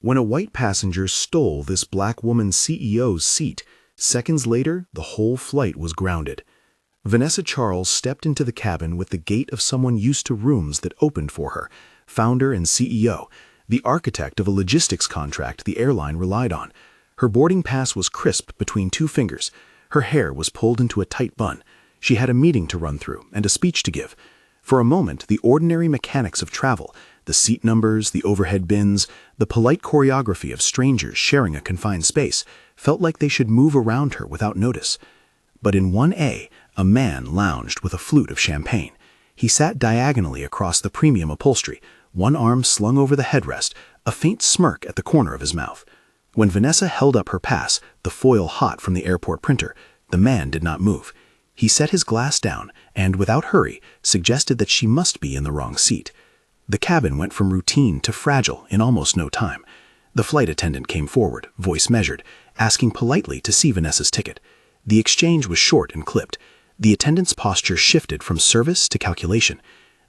when a white passenger stole this black woman's CEO's seat. Seconds later, the whole flight was grounded. Vanessa Charles stepped into the cabin with the gait of someone used to rooms that opened for her, founder and CEO, the architect of a logistics contract the airline relied on. Her boarding pass was crisp between two fingers. Her hair was pulled into a tight bun. She had a meeting to run through and a speech to give. For a moment, the ordinary mechanics of travel, the seat numbers, the overhead bins, the polite choreography of strangers sharing a confined space, felt like they should move around her without notice. But in 1A, a man lounged with a flute of champagne. He sat diagonally across the premium upholstery, one arm slung over the headrest, a faint smirk at the corner of his mouth. When Vanessa held up her pass, the foil hot from the airport printer, the man did not move. He set his glass down and, without hurry, suggested that she must be in the wrong seat. The cabin went from routine to fragile in almost no time. The flight attendant came forward, voice measured, asking politely to see Vanessa's ticket. The exchange was short and clipped. The attendant's posture shifted from service to calculation.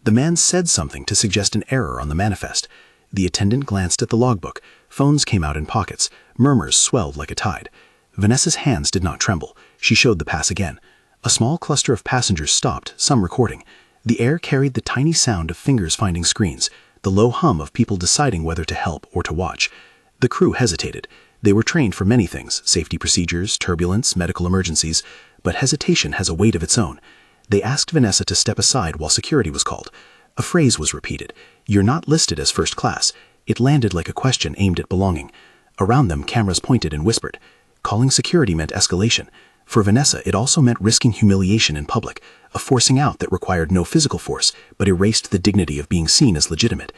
The man said something to suggest an error on the manifest. The attendant glanced at the logbook. Phones came out in pockets. Murmurs swelled like a tide. Vanessa's hands did not tremble. She showed the pass again. A small cluster of passengers stopped, some recording. The air carried the tiny sound of fingers finding screens, the low hum of people deciding whether to help or to watch. The crew hesitated. They were trained for many things, safety procedures, turbulence, medical emergencies, but hesitation has a weight of its own. They asked Vanessa to step aside while security was called. A phrase was repeated. "You're not listed as first class." It landed like a question aimed at belonging. Around them, cameras pointed and whispered. Calling security meant escalation. For Vanessa, it also meant risking humiliation in public, a forcing out that required no physical force, but erased the dignity of being seen as legitimate.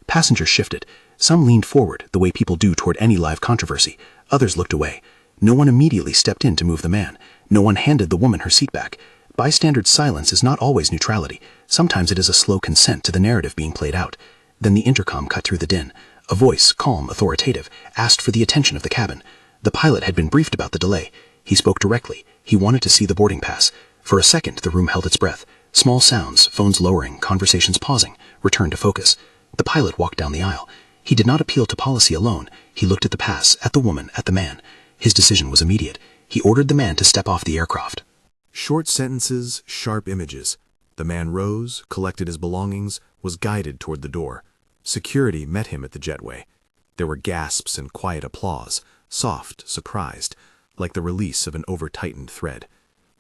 Passengers shifted. Some leaned forward, the way people do toward any live controversy. Others looked away. No one immediately stepped in to move the man. No one handed the woman her seat back. Bystander silence is not always neutrality. Sometimes it is a slow consent to the narrative being played out. Then the intercom cut through the din. A voice, calm, authoritative, asked for the attention of the cabin. The pilot had been briefed about the delay. He spoke directly. He wanted to see the boarding pass. For a second, the room held its breath. Small sounds, phones lowering, conversations pausing, returned to focus. The pilot walked down the aisle. He did not appeal to policy alone. He looked at the pass, at the woman, at the man. His decision was immediate. He ordered the man to step off the aircraft. Short sentences, sharp images. The man rose, collected his belongings, was guided toward the door. Security met him at the jetway. There were gasps and quiet applause, soft, surprised, like the release of an over-tightened thread.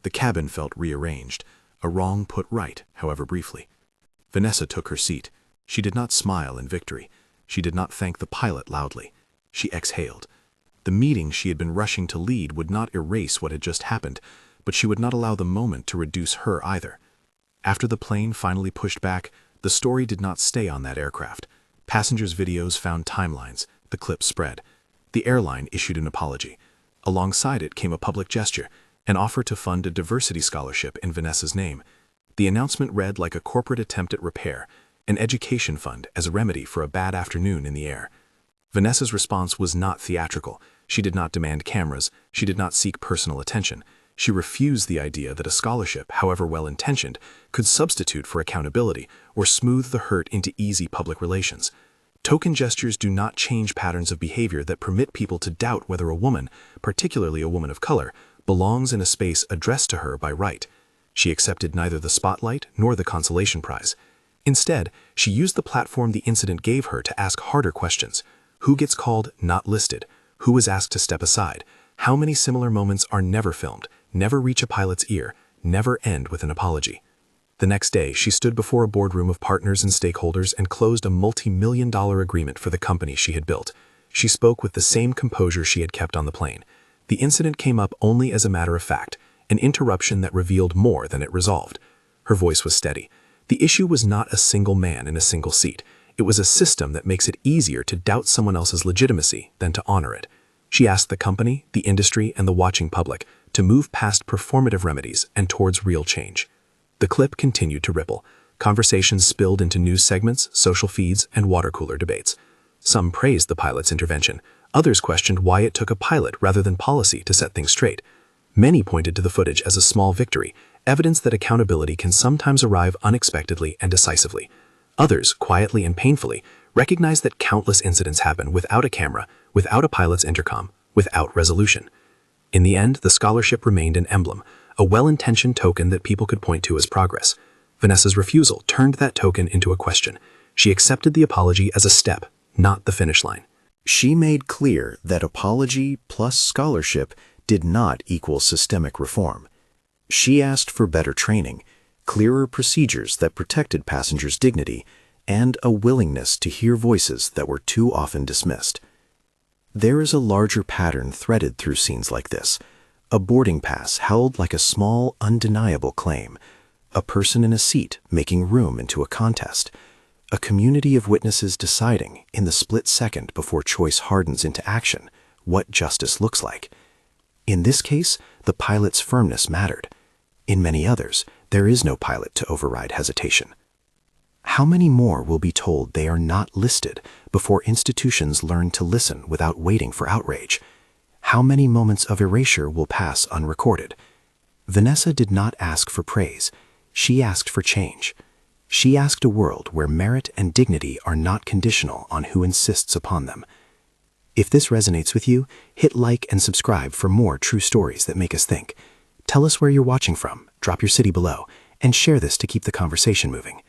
The cabin felt rearranged, a wrong put right, however briefly. Vanessa took her seat. She did not smile in victory. She did not thank the pilot loudly. She exhaled. The meeting she had been rushing to lead would not erase what had just happened, but she would not allow the moment to reduce her either. After the plane finally pushed back, the story did not stay on that aircraft. Passengers' videos found timelines. The clips spread. The airline issued an apology. Alongside it came a public gesture, an offer to fund a diversity scholarship in Vanessa's name. The announcement read like a corporate attempt at repair, an education fund as a remedy for a bad afternoon in the air. Vanessa's response was not theatrical. She did not demand cameras. She did not seek personal attention. She refused the idea that a scholarship, however well-intentioned, could substitute for accountability or smooth the hurt into easy public relations. Token gestures do not change patterns of behavior that permit people to doubt whether a woman, particularly a woman of color, belongs in a space addressed to her by right. She accepted neither the spotlight nor the consolation prize. Instead, she used the platform the incident gave her to ask harder questions. Who gets called not listed? Who was asked to step aside? How many similar moments are never filmed, never reach a pilot's ear, never end with an apology? The next day, she stood before a boardroom of partners and stakeholders and closed a multi-million-dollar agreement for the company she had built. She spoke with the same composure she had kept on the plane. The incident came up only as a matter of fact, an interruption that revealed more than it resolved. Her voice was steady. The issue was not a single man in a single seat. It was a system that makes it easier to doubt someone else's legitimacy than to honor it. She asked the company, the industry, and the watching public to move past performative remedies and towards real change. The clip continued to ripple. Conversations spilled into news segments, social feeds, and water cooler debates. Some praised the pilot's intervention. Others questioned why it took a pilot rather than policy to set things straight. Many pointed to the footage as a small victory, evidence that accountability can sometimes arrive unexpectedly and decisively. Others, quietly and painfully, Recognize that countless incidents happen without a camera, without a pilot's intercom, without resolution. In the end, the scholarship remained an emblem, a well-intentioned token that people could point to as progress. Vanessa's refusal turned that token into a question. She accepted the apology as a step, not the finish line. She made clear that apology plus scholarship did not equal systemic reform. She asked for better training, clearer procedures that protected passengers' dignity, and a willingness to hear voices that were too often dismissed. There is a larger pattern threaded through scenes like this, a boarding pass held like a small, undeniable claim, a person in a seat making room into a contest, a community of witnesses deciding, in the split second before choice hardens into action, what justice looks like. In this case, the pilot's firmness mattered. In many others, there is no pilot to override hesitation. How many more will be told they are not listed before institutions learn to listen without waiting for outrage? How many moments of erasure will pass unrecorded? Vanessa did not ask for praise. She asked for change. She asked a world where merit and dignity are not conditional on who insists upon them. If this resonates with you, hit like and subscribe for more true stories that make us think. Tell us where you're watching from, drop your city below, and share this to keep the conversation moving.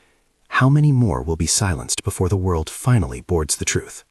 How many more will be silenced before the world finally boards the truth?